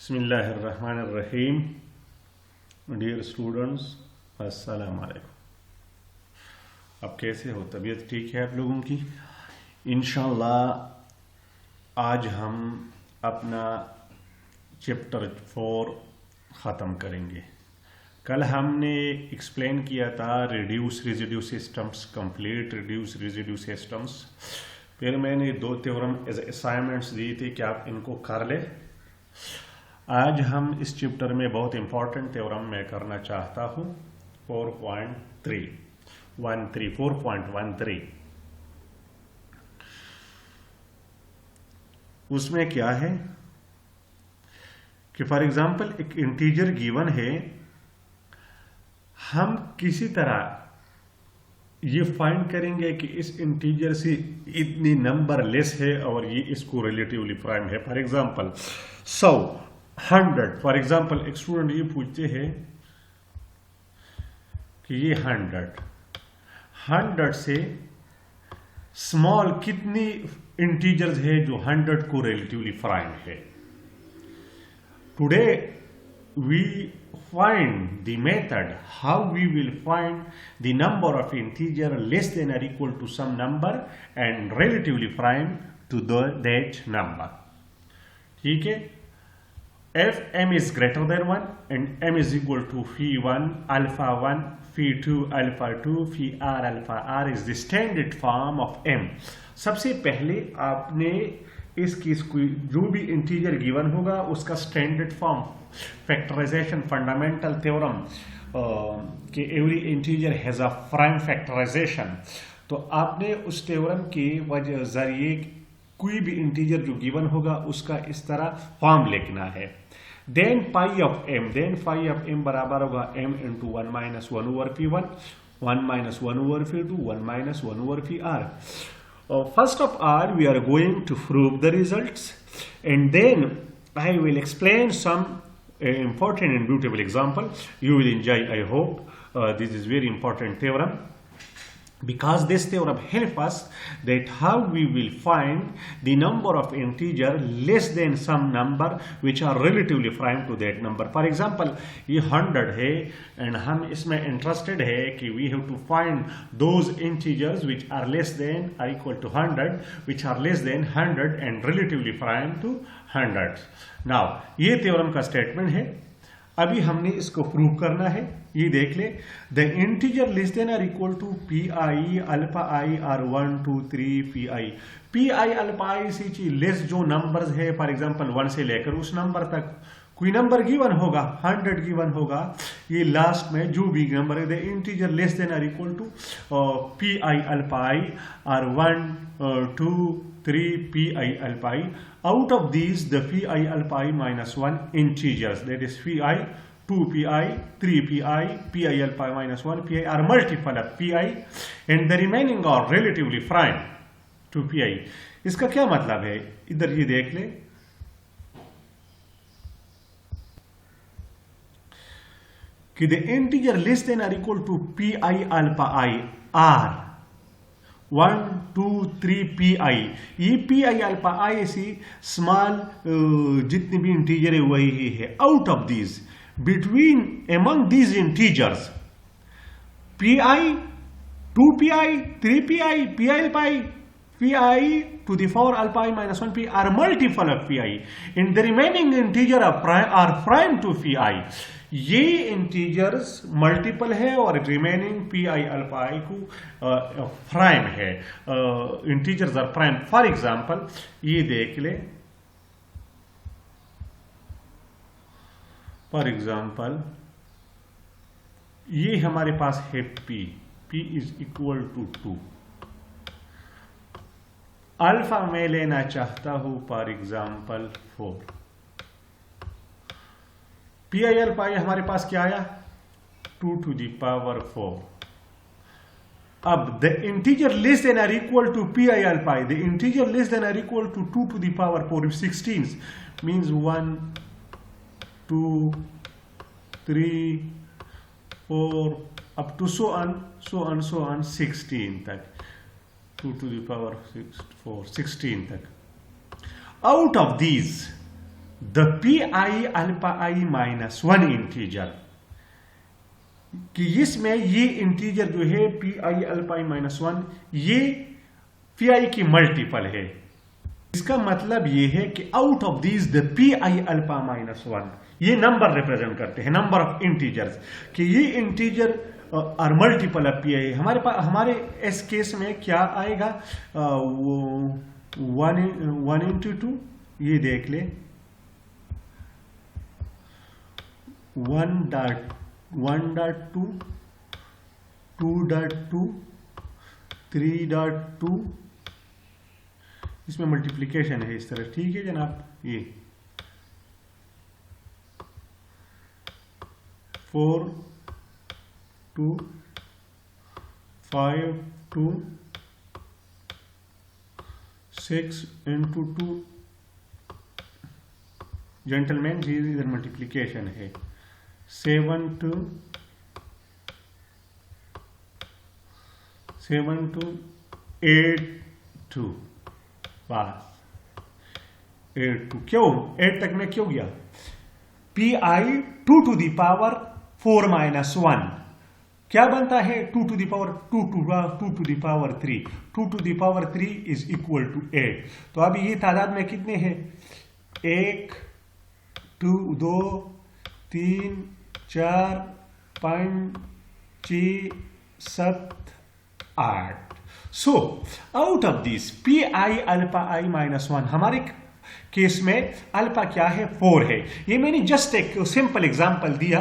बिस्मिल्लाहिर्रहमानिर्रहीम। Dear students, अस्सलाम वालेकुम। अब कैसे हो? तबीयत ठीक है आप लोगों की? इंशाअल्लाह आज हम अपना चैप्टर 4 ख़त्म करेंगे। कल हमने एक्सप्लेन किया था reduce residue systems, complete reduce residue systems. फिर मैंने 2 थ्योरम एज असाइनमेंट्स दिए थे कि आप इनको कर ले। आज हम इस चैप्टर में बहुत इंपॉर्टेंट थ्योरम मैं करना चाहता हूँ 4.13 उसमें क्या है कि फॉर एग्जांपल एक इंटीजर गिवन है, हम किसी तरह ये फाइंड करेंगे कि इस इंटीजर से इतनी नंबर लेस है और ये इसको रिलेटिवली प्राइम है। For example 100, 100। फॉर एग्जांपल एक स्टूडेंट ये पूछते हैं कि ये 100 से स्मॉल कितनी इंटीजर्स है जो 100 को रिलेटिवली प्राइम है। Today we find the method how we will find the number of integer less than or equal to some number and relatively prime to that number. ठीक है, if m is greater than 1 and m is equal to phi 1 alpha 1 phi 2 alpha 2 phi r alpha r is the standard form of m. सबसे पहले आपने इसकी जो भी integer given होगा उसका standard form, factorization fundamental theorem कि every integer has a prime factorization. तो आपने उस थ्योरम के वजह जरिए कोई भी इंटीजर जो गिवन होगा उसका इस तरह फॉर्म लिखना है। देन पाई ऑफ m बराबर होगा m into 1 minus 1 over P 1, 1 minus 1 over P 2, 1 minus 1 over P r. First of all, we are going to prove the results, and then I will explain some important and beautiful example. You will enjoy, I hope. This is very important theorem, because this theorem helps us that how we will find the number of integer less than some number which are relatively prime to that number. For example, ये 100 है and हम इसमें interested है कि we have to find those integers which are less than or equal to 100, which are less than 100 and relatively prime to 100. Now ये theorem का statement है। अभी हमने इसको प्रूव करना है। ये देख ले, द इंटीजर लेस देन और equal to P I alpha I are 1 2 3 P I alpha I से लेस जो नंबर्स है, फॉर एग्जांपल 1 से लेकर उस नंबर तक कोई नंबर गिवन होगा, 100 गिवन होगा, ये लास्ट में जो भी नंबर है द इंटीजर लेस देन और equal to P I alpha I are 1 2 3 P I alpha I. Out of these, the phi alpha I minus 1 integers, that is phi, 2pi, 3pi, pi alpha minus 1 pi are multiple of pi and the remaining are relatively prime to pi. इसका क्या मतलब है? इधर ये देख ले कि the integer less than or equal to pi alpha I are 1 2 3 P I. ये P I alpha I C small जितनी भी इंटीजर है वही ही है. Out of these between among these integers P I 2 P I 3 P I P I alpha I P I to the 4 alpha I minus 1 pi are multiple of pi and the remaining integer are prime to pi. ये integers multiple है और remaining P I alpha I को prime है, integers are prime. For example ये देख ले, for example ये हमारे पास है p is equal to 2. Alpha मैं लेना चाहता हूं for example 4. P I alpha I हमारे पास क्या आया 2 to the power 4. अब द इंटीजर लेस देन और equal to P I alpha I, the integer less than और equal to 2 to the power 4 is 16 means 1 2 3 4 up to so on 16 तक, 2 to the power 4 16 तक. Out of these the P I alpha I minus 1 integer, कि इसमें ये integer जो है P I alpha I minus 1 ये P I की multiple है। इसका मतलब ये है कि out of this the P I alpha minus 1 ये नंबर रिप्रेजेंट करते हैं, नंबर ऑफ इंटीजर्स, कि ये इंटीजर और मल्टीपल ऑफ पी आई। हमारे पास हमारे इस केस में क्या आएगा, वो 1 इंटू 2, ये देख ले 1.1.2 2.2 3.2, इसमें मल्टीप्लिकेशन है इस तरह, ठीक है जनाब। ये 4 2 5 2 6 इंटू 2, जेंटलमैन जी इधर मल्टीप्लिकेशन है 7 2 8 2, बस 8 2, क्यों 8 तक में क्यों गया? P I 2 to the power 4 minus 1 क्या बनता है? 2 to the power 2 to the power 3, 2 to the power 3 is equal to 8। तो अभी ये तादाद में कितने हैं? 1 2 2 3 4 5 6 7 8। So out of this P I alpha I minus 1, हमारे केस में अल्फा क्या है? 4 है। ये मैंने जस्ट एक सिंपल एग्जांपल दिया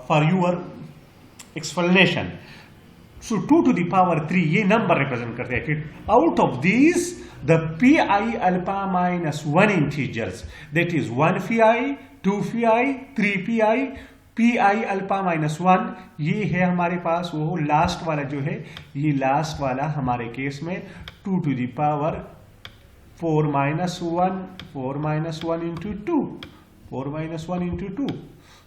for your explanation. So 2 to the power 3 ये नंबर रिप्रेजेंट करते हैं कि out of this the P I alpha minus 1 integers, that is 1 P I 2 P I 3 P I, P I alpha minus 1 ये है हमारे पास। वो लास्ट वाला जो है, ये लास्ट वाला हमारे केस में 2 to the power 4 minus 1 4 minus 1 into 2 4 minus 1 into 2।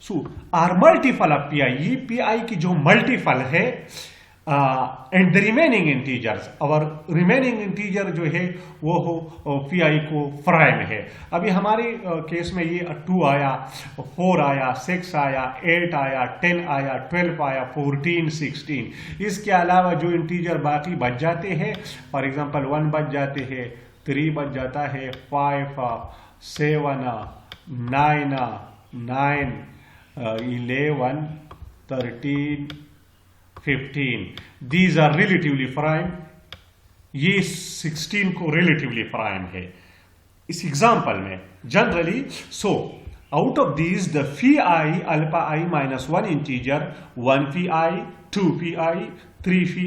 So are multiple of P I, ये पी आई की जो मल्टीपल है एंड द रिमेनिंग इंटीजर्स, और रिमेनिंग इंटीजर जो है वो हो पी आई को प्राइम है। अभी हमारे केस में ये 2 आया, 4 आया, 6 आया, 8 आया, 10 आया, 12 आया, 14 16। इसके अलावा जो इंटीजर बाकी बच जाते हैं, फॉर एग्जांपल 1 बच जाते हैं, 3 बच जाता है, 5 7 9 11 13 15, these are relatively prime। ये 16 को relatively prime है इस एग्जांपल में generally. So out of these the phi alpha I minus 1 integer 1 phi 2 phi 3 phi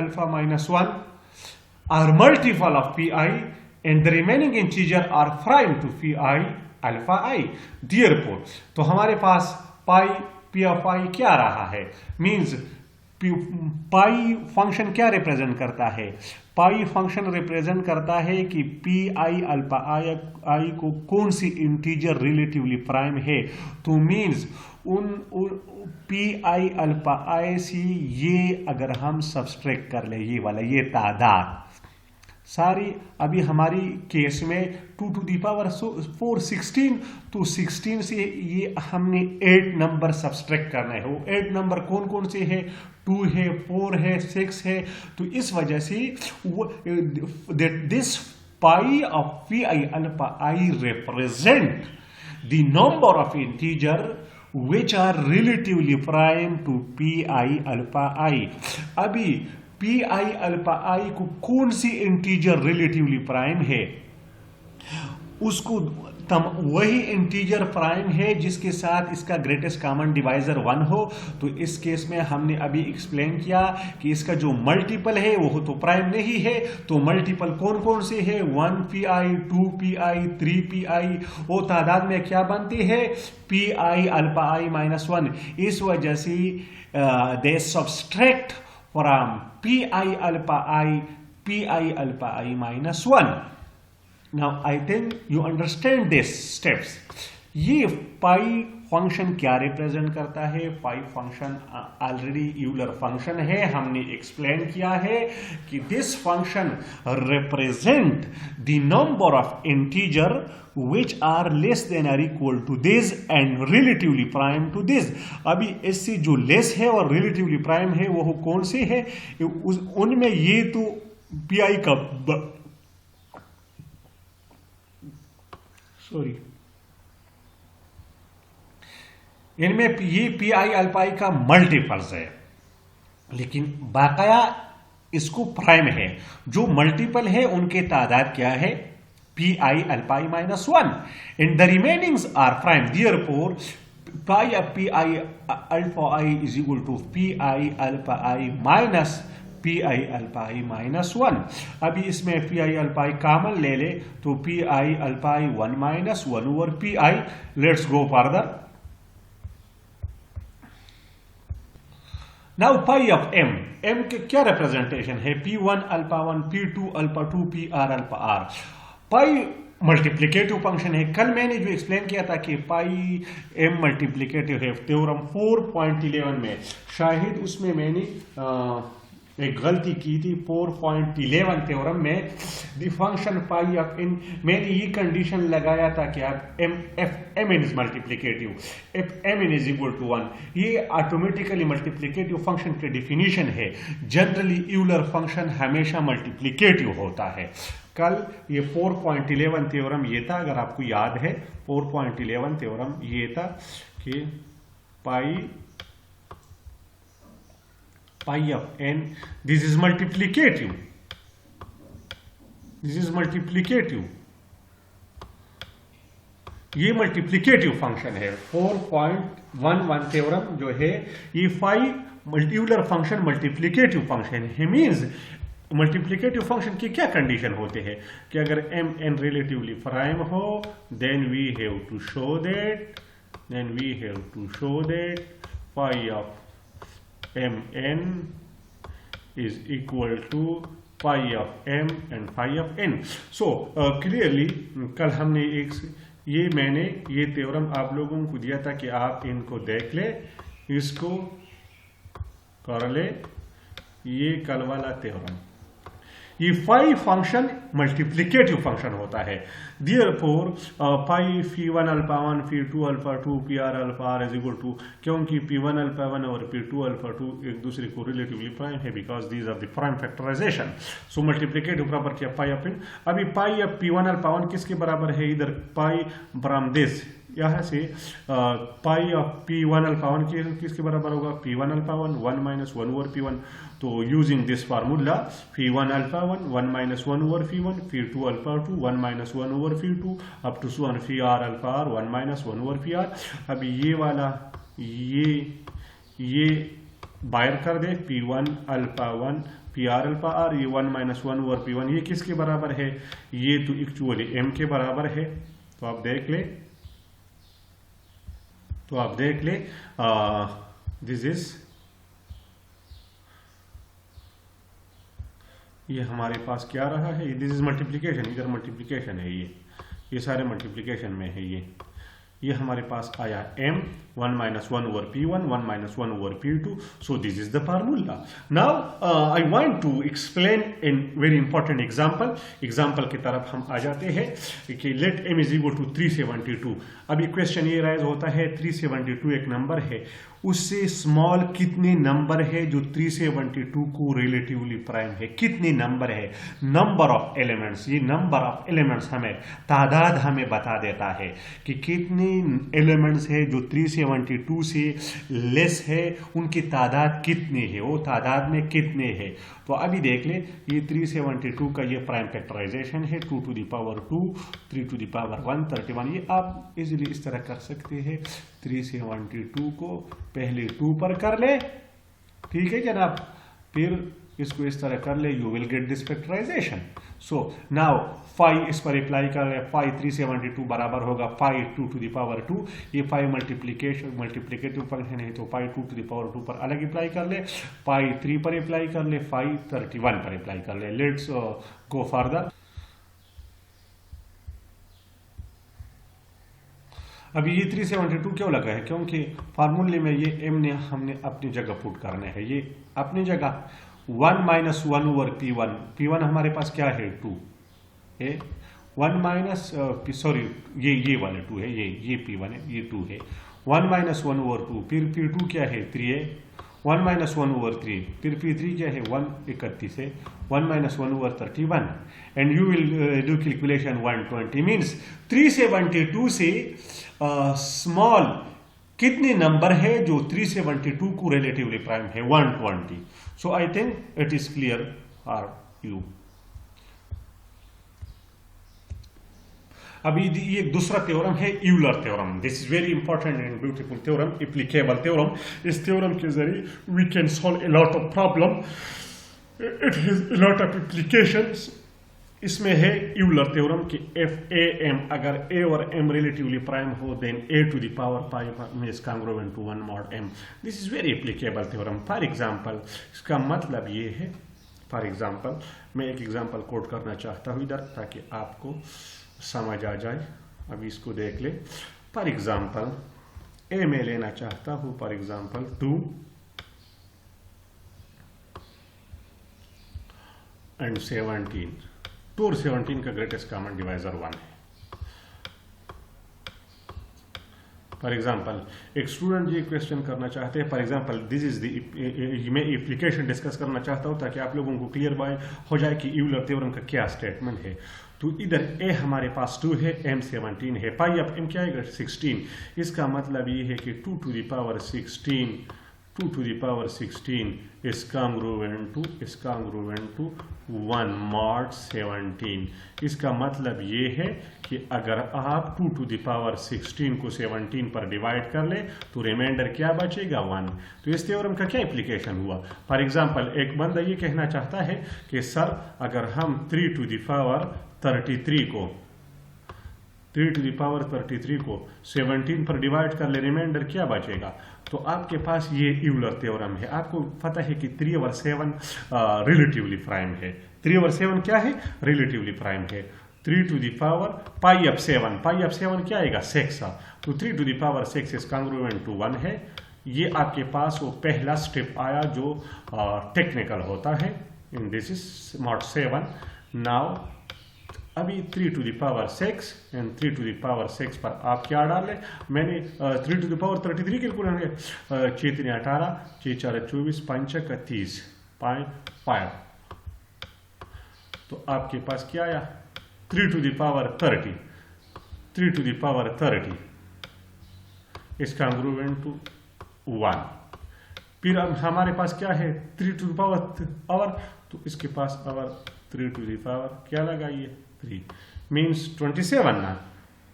alpha minus 1 are multiple of phi and the remaining integer are prime to phi alpha I। therefore तो हमारे पास पाई P of आई क्या रहा है? Means पाई function क्या represent करता है? पाई function represent करता है कि पी आई अल्फा आई को कौन सी इंटीजर रिलेटिवली प्राइम है। तो मींस उन पी आई अल्फा आई से ये अगर हम सब्सट्रैक्ट कर ले, ये वाला ये तादाद सारी, अभी हमारी केस में 2 टू दी पावर 4 16, तो 16 से ये हमने 8 नंबर सब्सट्रैक्ट करना है। वो 8 नंबर कौन कौन से है? 2 है, 4 है, 6 है। तो इस वजह से this pi of P I alpha I represent the number of integer which are relatively prime to pi alpha I। अभी पी आई अल्फा आई को कौन सी इंटीजर रिलेटिवली प्राइम है? उसको वही इंटीजर प्राइम है जिसके साथ इसका ग्रेटेस्ट कॉमन डिवाइजर 1 हो। तो इस केस में हमने अभी एक्सप्लेन किया कि इसका जो मल्टीपल है वो तो प्राइम नहीं है। तो मल्टीपल कौन कौन से है? 1 P I 2 P I 3 P I. वो तादाद में क्या बनती है? P I alpha I minus 1। इस वजह से they subtract from P I alpha I minus 1। Now I think you understand these steps। ये पाई फंक्शन क्या रिप्रेजेंट करता है? पाई फंक्शन ऑलरेडी यूलर फंक्शन है, हमने एक्सप्लेन किया है कि this function represent the number of integer which are less than or equal to this and relatively prime to this। अभी इससे जो लेस है और relatively prime है वो कौन से है? उनमें ये तो पी का सॉरी इनमें ये पी आई अल्पाई का मल्टीपल्स है, लेकिन बाकाया इसको प्राइम है। जो मल्टीपल है उनके तादाद क्या है? P I alpha I minus 1 and the remainings are prime. Therefore pi P I alpha I is equal to P I alpha I minus P I alpha I minus 1। अभी इसमें P I alpha I common ले ले तो P I alpha I 1 minus 1 over P I. Let's go further. Now pi of M, M के क्या representation है? P1 alpha 1, P2 alpha 2, PR alpha are. Pi multiplicative function है। कल मैंने जो एक्सप्लेन किया था कि पाई एम मल्टीप्लिकेटिव है, थ्योरम 4.11 में, शायद उसमें मैंने एक गलती की थी। 4.11 थ्योरम में the function pi of n, मैंने ये कंडीशन लगाया था कि आप m n is multiplicative, f m n is equal to 1। ये ऑटोमेटिकली मल्टीप्लिकेटिव फंक्शन की डिफिनीशन है। जनरली यूलर फंक्शन हमेशा मल्टीप्लिकेटिव होता है। कल ये 4.11 थ्योरम ये था, अगर आपको याद है 4.11 थ्योरम ये था कि pi of n, this is multiplicative, this is multiplicative, ये मल्टीप्लिकेटिव फंक्शन है। 4.11 थ्योरम जो है ये pi multi Euler function multiplicative function है। मींस मल्टीप्लिकेटिव फंक्शन की क्या कंडीशन होते हैं कि अगर एम एन रिलेटिवली प्राइम हो then we have to show that pi of m n is equal to pi of m and pi of n. So clearly कल हमने मैंने ये थ्योरम आप लोगों को दिया था कि आप इनको देख ले, इसको कर ले, ये कल वाला थ्योरम। ये पाई फंक्शन मल्टीप्लिकेटिव फंक्शन होता है। Therefore pi P1 alpha 1, P2 alpha 2, PR alpha r is equal to, क्योंकि P1 अल्फा 1 और P2 अल्फा 2 एक दूसरे को रिलेटिवली प्राइम है, because these are the prime factorisation. So multiplicative property of pi of n. अभी pi of P1 alpha 1 किसके बराबर है? इधर पाई फ्रॉम दिस, यहाँ से पाई ऑफ P1 अल्फा 1 किसके बराबर होगा? P1 alpha 1 minus 1 over P1। तो using this formula P1 alpha 1 minus 1 over P1, P2 alpha 2 1 minus 1 over P2 up to so PR alpha r 1 minus 1 over PR। अभी ये वाला ये बाहर कर दे, P1 alpha 1 PR alpha r, ये 1 minus 1 over P1, ये किसके बराबर है? ये तो एक्चुअली m के बराबर है। तो आप देख ले दिस इज, ये हमारे पास क्या रहा है? दिस इज मल्टीप्लिकेशन, इधर मल्टीप्लिकेशन है, ये सारे मल्टीप्लिकेशन में है। ये हमारे पास आया m 1 minus 1 over P1, 1 minus 1 over P2। So this is the formula. Now I want to explain in very important example की तरफ हम आ जाते हैं कि let m is equal to 372। अभी क्वेश्चन ये राइज होता है 372 एक नंबर है, उससे स्मॉल कितने नंबर है जो 372 को रिलेटिवली प्राइम है? कितने नंबर है? Number of elements. ये नंबर ऑफ एलिमेंट्स हमें तादाद हमें बता देता है कि कितने एलिमेंट्स है जो 372 से लेस है, उनकी तादाद कितनी है, वो तादाद में कितने है। तो अभी देख ले, ये 372 का ये प्राइम फैक्टराइजेशन है, 2 to the power 2, 3 to the power 1, 31। ये आप इजीली इस तरह कर सकते हैं। 372 को पहले 2 पर कर ले, ठीक है जनाब, फिर इसको इस तरह कर ले, you will get this factorisation. So now 5 इस पर अप्लाई कर ले, 5 372 बराबर होगा 5 2 टू द पावर 2। ये 5 मल्टीप्लिकेटिव फंक्शन है, तो 5 2 टू द पावर 2 पर अलग अप्लाई कर ले, 5 3 पर अप्लाई कर ले, 5 31 पर अप्लाई कर ले। Let's go further. अभी ये 372 क्यों लगा है? क्योंकि फार्मूले में ये m ने हमने अपनी जगह पुट करना है, ये अपनी जगह 1 माइनस 1 ओवर P1 हमारे पास क्या है 2 है, 1 माइनस सॉरी ये वाले 2 है, ये P1 है, ये 2 है, 1 माइनस 1 ओवर 2, फिर P2 क्या है 3 है, 1 माइनस 1 ओवर 3, फिर P3 क्या है 131 है, 1 minus 1 over 31, and you will do calculation 120 means 372 से स्मॉल कितने नंबर है जो 372 को रिलेटिवली प्राइम है 120. So I think it is clear are you. अभी ये दूसरा थ्योरम है Euler theorem. This is very important and beautiful theorem, applicable theorem. इस थ्योरम के जरिए we can solve a lot of problem. It has a lot of applications. इसमें है Euler theorem कि एफ ए एम, अगर A और M relatively prime हो then A to the power pi is congruent to 1 mod m. This is very applicable theorem. For example इसका मतलब ये है, फॉर एग्जांपल मैं एक एग्जांपल कोट करना चाहता हूँ इधर ताकि आपको समझ आ जाए. अभी इसको देख ले. फॉर एग्जांपल ए में लेना चाहता हूँ फॉर एग्जांपल 2 एंड 17. 2 और 17 का ग्रेटेस्ट कॉमन डिवाइजर 1 है. फॉर एग्जांपल एक स्टूडेंट ये क्वेश्चन करना चाहते हैं. For example this is the, मैं एप्लीकेशन डिस्कस करना चाहता हूँ ताकि आप लोगों को क्लियर हो जाए कि यूलर थ्योरम का क्या स्टेटमेंट है. तो इधर ए हमारे पास 2 है, m 17 है, पाई अब m क्या आएगा 16. इसका मतलब ये है कि 2 to the power 16 is congruent to 1 mod 17. इसका मतलब ये है कि अगर आप 2 to the power 16 को 17 पर डिवाइड कर ले तो रिमाइंडर क्या बचेगा 1. तो इस थ्योरम का क्या एप्लीकेशन हुआ? फॉर एग्जांपल एक बंदा ये कहना चाहता है कि सर अगर हम 3 to the power 33 को 17 पर डिवाइड कर ले रिमाइंडर क्या बचेगा? तो आपके पास ये यूलर थ्योरम है. आपको पता है कि 3 over 7 रिलेटिवली प्राइम है. 3 over 7 क्या है? रिलेटिवली प्राइम है. 3 to the power पाई अब 7 क्या आएगा 6. तो 3 to the power 6 is congruent to 1 है. ये आपके पास वो पहला स्टेप आया जो टेक्निकल होता है. In this is mod 7. Now अभी 3 to the power 6 and 3 to the power 6 पर आप क्या डालें? मैंने 3 to the power 33 कैलकुलेट है. 6 3 18, 6 4 24, 5 6 30, 5. तो आपके पास क्या आया 3 to the power 30. 3 to the power 30 is congruent to 1. फिर अब हमारे पास क्या है 3 to the power आवर. तो इसके पास आवर 3 to the power क्या लगाइए 3 मीन्स 27 ना.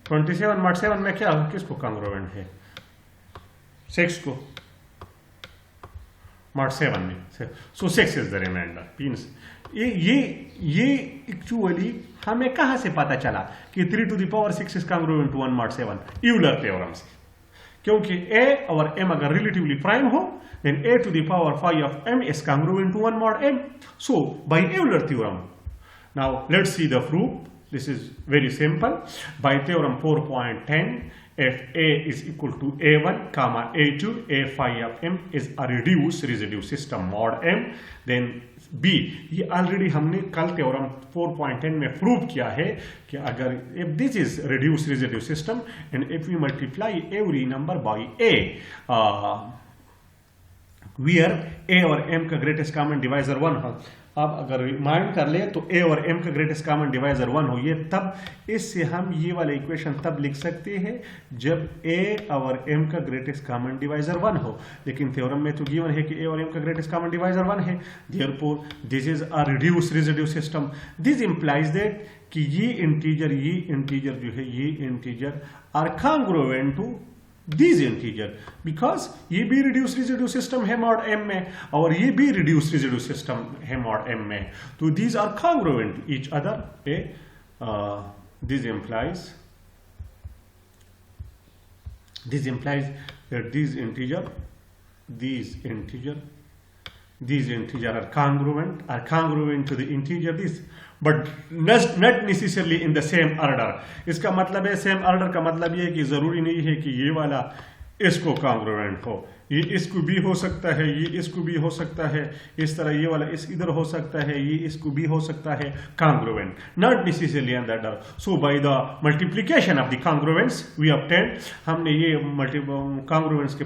27 mod 7 में क्या किसको कांग्रुएंट है 6 को mod 7 में. सो 6 इज द रिमाइंडर. मीन्स ये एक्चुअली हमें कहां से पता चला कि 3 to the power 6 is congruent to 1 mod 7? Euler theorem से. क्योंकि a और m अगर रिलेटिवली प्राइम हो then a to the power 5 of m is congruent to 1 mod m. So by Euler theorem. Now let's see the proof. This is very simple. By theorem 4.10, if a is equal to a1 comma a2, a phi of m is a reduced residue system mod m, then b. ये already हमने कल theorem 4.10 में prove किया है कि अगर if this is reduced residue system and if we multiply every number by a, where a और m का ग्रेटेस्ट कॉमन डिवाइजर 1 हो. आप अगर रिमाइंड कर ले तो a और m का ग्रेटेस्ट कॉमन डिवाइजर 1 हो. ये तब इससे हम ये वाला इक्वेशन तब लिख सकते हैं जब a और m का ग्रेटेस्ट कॉमन डिवाइजर 1 हो. लेकिन थ्योरम में तो गिवन है कि a और m का ग्रेटेस्ट कॉमन डिवाइजर 1 है. Therefore this is a reduced residue system. This implies that कि ये इंटीजर जो है ये integer are congruent to this integer, because ये भी रिड्यूस्ड रेसिड्यू सिस्टम है मॉड m में और ये भी रिड्यूस्ड रेसिड्यू सिस्टम है मॉड m में. तो these are congruent to each other. This implies that these integer are congruent to the integer this. But not necessarily in the same order. इसका मतलब है, सेम ऑर्डर का मतलब ये है कि जरूरी नहीं है कि ये वाला इसको कॉन्ग्रुएंट हो, ये इसको भी हो सकता है, ये इसको भी हो सकता है, इस तरह ये वाला इस इधर हो सकता है, ये इसको भी हो सकता है, congruent, not necessarily in that order. So by the multiplication of the congruence we obtain, हमने ये कॉन्ग्रुएंस के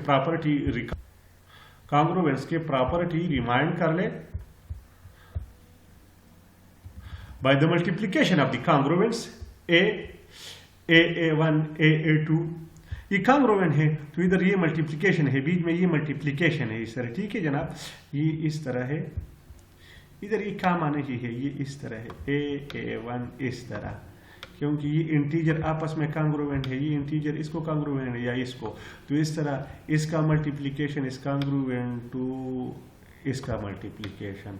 प्रॉपर्टी रिमाइंड कर ले। By the multiplication of the congruents a1 a2, ये congruent है तो इधर ये मल्टीप्लिकेशन है, बीच में ये मल्टीप्लिकेशन है इस तरह, ठीक है जनाब, ये इस तरह है, इधर ये काम आने ही है, ये इस तरह है a1 इस तरह, क्योंकि ये इंटीजर आपस में कॉन्ग्रुएंट है, ये इंटीजर इसको कॉन्ग्रुएंट है या इसको, तो इस तरह इसका मल्टीप्लिकेशन इस कॉन्ग्रुएंट टू इसका मल्टीप्लिकेशन।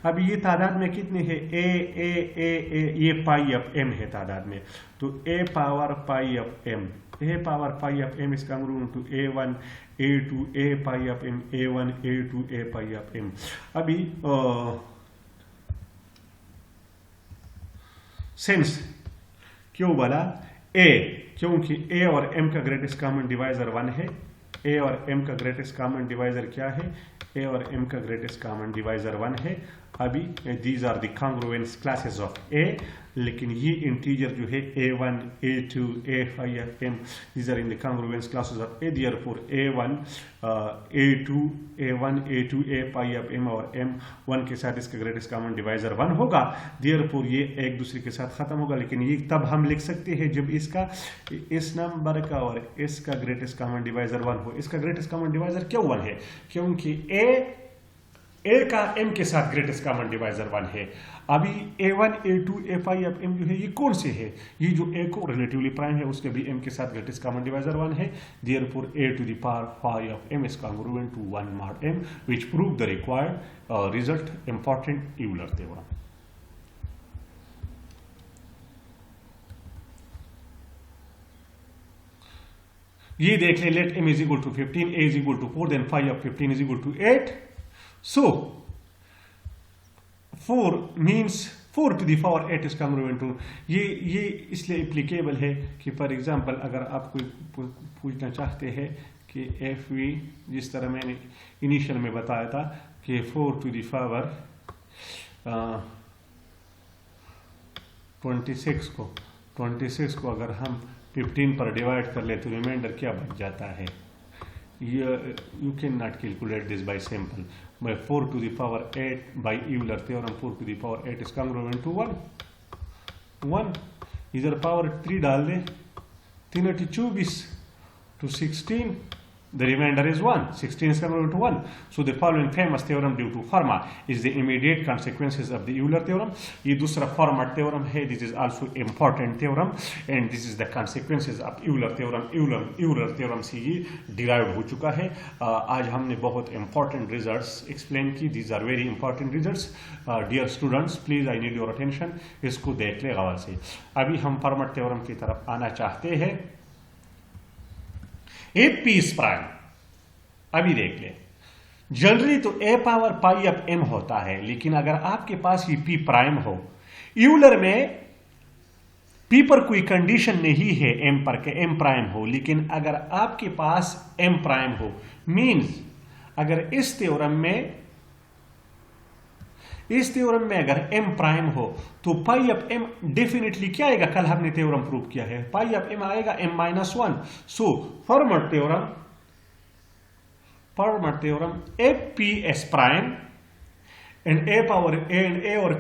अब ये तादाद में कितने हैं, ए ये पाई ऑफ एम है तादाद में, तो A power pi of M, A power pi of M is congruent to a1 a2 A pi of M a1 a2 A pi of M. अभी सेंस क्यों बोला ए, क्योंकि ए और एम का ग्रेटेस्ट कॉमन डिवाइजर 1 है, ए और एम का greatest common divisor क्या है, ए और एम का ग्रेटेस्ट कॉमन डिवाइजर 1 है। अभी these are the congruence classes of A, लेकिन ये इंटीजर जो है a1 a2 a5 m, these are in the congruence classes of A, therefore a1 a2 a1 a2 a5 m और m1 के साथ इसका ग्रेटेस्ट कॉमन डिवाइजर 1 होगा, therefore ये एक दूसरे के साथ खत्म होगा। लेकिन ये तब हम लिख सकते हैं जब इसका इस नंबर का और इसका ग्रेटेस्ट कॉमन डिवाइजर 1 हो। इसका ग्रेटेस्ट कॉमन डिवाइजर क्यों 1 है, क्योंकि ए का m के साथ ग्रेटेस्ट कॉमन डिवाइजर 1 है। अभी a1 a2 a5 m जो है ये कौन से है, ये जो a को रिलेटिवली प्राइम है उसके भी m के साथ ग्रेटेस्ट कॉमन डिवाइजर 1 है, therefore a to the power 5 of m is congruent to 1 mod m, which prove the required result, important Euler theorem। ये देख ले, let m is equal to 15, a is equal to 4, then 5 of 15 is equal to 8। So 4 means 4 to the power 8 is congruent to, ये इसलिए applicable है कि for example अगर आप कोई पूछना चाहते हैं कि एफ वी, जिस तरह मैंने इनिशियल में बताया था कि 4 to the power 26 को अगर हम 15 पर डिवाइड कर ले तो रिमाइंडर क्या बच जाता है, you cannot calculate this by simple, by 4 to the power 8 by Euler theorem 4 to the power 8 is congruent to 1 इधर पावर 3 डाल दे, 3 24 to 16, the remainder is 1, 16 is congruent to 1। So the following famous theorem due to Fermat is the immediate consequences of the Euler theorem। ये दूसरा Fermat theorem है, this is also important theorem and this is the consequences of Euler theorem। Euler theorem से ये derived हो चुका है। आज हमने बहुत important results explain की, these are very important results। Dear students, please I need your attention, इसको देख ले गौर से। अभी हम Fermat theorem की तरफ आना चाहते हैं। ए पी इज प्राइम, अभी देख ले, जनरली तो A power pi of M होता है, लेकिन अगर आपके पास ये पी प्राइम हो, यूलर में पी पर कोई कंडीशन नहीं है एम पर के एम प्राइम हो, लेकिन अगर आपके पास एम प्राइम हो, मींस अगर इस थ्योरम में अगर m प्राइम हो तो पाई ऑफ m डेफिनेटली क्या आएगा, कल हमने थ्योरम प्रूव किया है, पाई ऑफ m आएगा m-1। So Fermat theorem APS prime and a और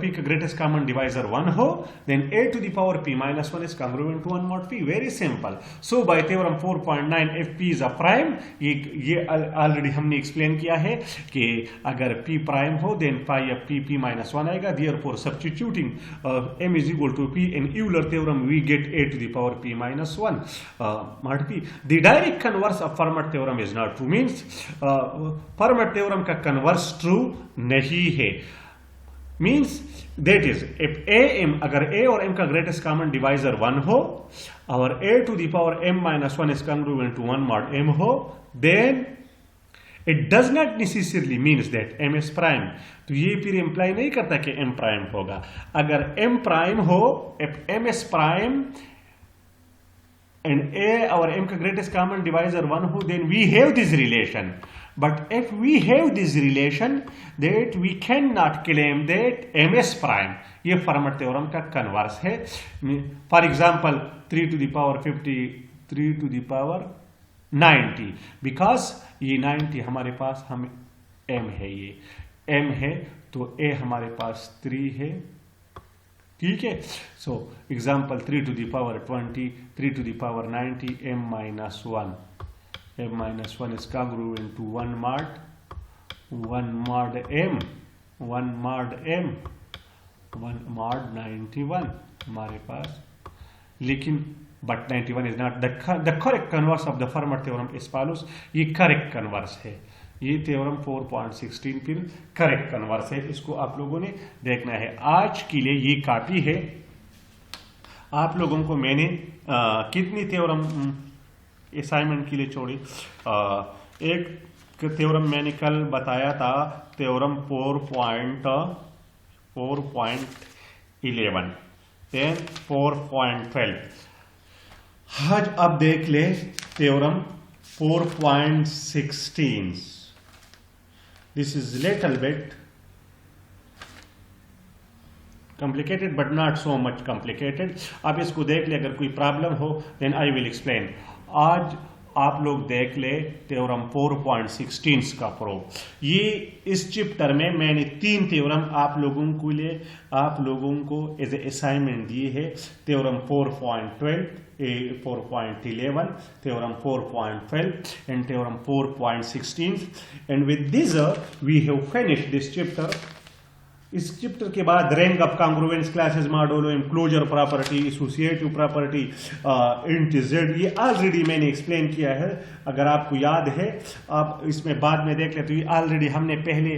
p का ग्रेटेस्ट कॉमन डिवाइजर 1 हो, then a to the power p-1 is congruent to 1 mod p, very simple। so by theorem 4.9 if p is a prime, ये already हमने explain किया है कि अगर p prime हो देन पाई ऑफ p-1 आएगा, therefore substituting m is equal to p in Euler theorem we get a to the power p-1 mod p। the direct converse of Fermat theorem is not true, means Fermat theorem का converse true नहीं है, means that is if am, अगर a और m का greatest common divisor 1 हो और a to the power m-1 is congruent to 1 mod m हो, then it does not necessarily means that m is prime, तो ये फिर इम्प्लाई नहीं करता कि एम प्राइम होगा। अगर एम प्राइम हो, m is prime and a or m का greatest common divisor 1 हो, then we have this relation. But if we have this relation, that we cannot claim that ms prime, ये फर्मट theorem का converse है। For example 3 to the power 50, 3 to the power 90, because ये 90 हमारे पास हम m है, ये m है तो a हमारे पास 3 है, ठीक है। So example 3 to the power 20, 3 to the power 90, m minus 1, m minus 1 is congruent to 1 mod m, 1 mod m, 1 mod 91 हमारे पास। लेकिन but 91 is not the correct converse of the Fermat theorem is follows, ये correct converse है, ये theorem 4.16 फिर correct converse है, इसको आप लोगों ने देखना है। आज के लिए ये काफी है। आप लोगों को मैंने कितनी थ्योरम असाइनमेंट के लिए छोड़ी, एक थ्योरम मैंने कल बताया था, थ्योरम 4.11, देन 4.12। आज अब देख ले theorem 4.16। This is little bit complicated but not so much complicated। अब इसको देख ले, अगर कोई प्रॉब्लम हो then I will explain। आज आप लोग देख ले थ्योरम 4.16 का प्रूफ। ये इस चैप्टर में मैंने 3 थ्योरम आप लोगों को एज ए असाइनमेंट दिए है। Theorem 4.12, 4.11, theorem 4.12 and theorem 4.16, and with this we have finished this chapter। इस चैप्टर के बाद rank of congruence, classes modulo, closure property, associative property, int Z, ये ऑलरेडी मैंने एक्सप्लेन किया है। अगर आपको याद है आप इसमें बाद में देख ले, तो ये ऑलरेडी हमने पहले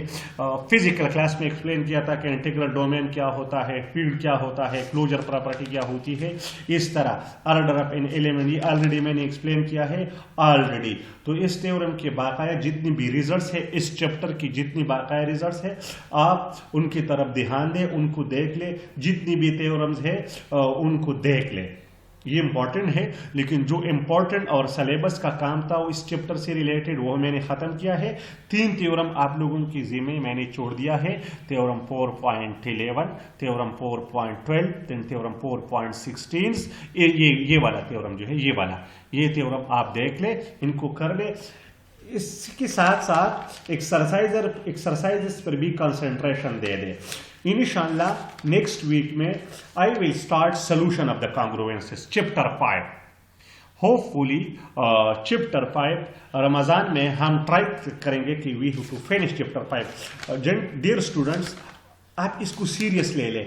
फिजिकल क्लास में एक्सप्लेन किया था कि इंटीग्रल डोमेन क्या होता है, फील्ड क्या होता है, क्लोजर प्रॉपर्टी क्या होती है। इस तरह ऑर्डर ऑफ एन एलिमेंट, ये ऑलरेडी मैंने एक्सप्लेन किया है ऑलरेडी। तो इस थ्योरम के बाकाया जितनी भी रिजल्ट्स है, इस चैप्टर की जितनी बाकाया रिजल्ट्स है, आप उनकी तरफ ध्यान दें, उनको देख ले। जितनी भी थ्योरम्स है उनको देख ले, ये इंपॉर्टेंट है। लेकिन जो इंपॉर्टेंट और सिलेबस का काम था वो इस चैप्टर से रिलेटेड, वो मैंने खत्म किया है। 3 थ्योरम आप लोगों की जिम्मे मैंने छोड़ दिया है। थ्योरम 4.11, थ्योरम 4.12, देन थ्योरम 4.16, ये वाला थ्योरम जो है, ये थ्योरम आप देख ले, इनको कर ले। इसके साथ साथ एक्सरसाइजेस पर भी कंसंट्रेशन दे दे। इंशाअल्लाह नेक्स्ट वीक में I will start solution of the congruences chapter 5। Hopefully chapter 5 Ramzan में हम ट्राई करेंगे कि we have to finish chapter 5। Dear students, आप इसको सीरियस ले ले,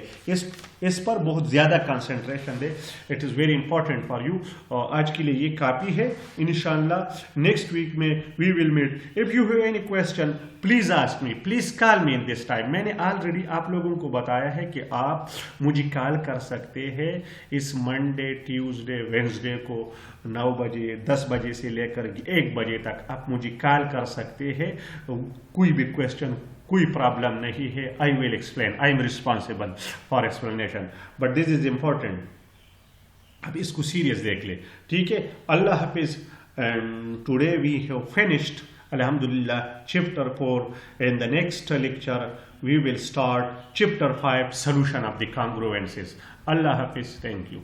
इस पर बहुत ज़्यादा कंसंट्रेशन दे। It is very important for you. आज के लिए ये काफ़ी है। इंशाल्लाह नेक्स्ट वीक में we will meet. If you have any question please ask me, please call me in this time. मैंने ऑलरेडी आप लोगों को बताया है कि आप मुझे कॉल कर सकते हैं इस मंडे, ट्यूसडे, वेंसडे को 9 बजे, 10 बजे से लेकर 1 बजे तक आप मुझे कॉल कर सकते हैं। कोई भी क्वेश्चन, कोई प्रॉब्लम नहीं है। I will explain, I am responsible for explanation, but this is important. अब इसको सीरियस देख ले, ठीक है। अल्लाह हाफिज। Today we have finished alhamdulillah chapter 4. In the next lecture we will start chapter 5, solution of the congruences. Allah hafiz. Thank you.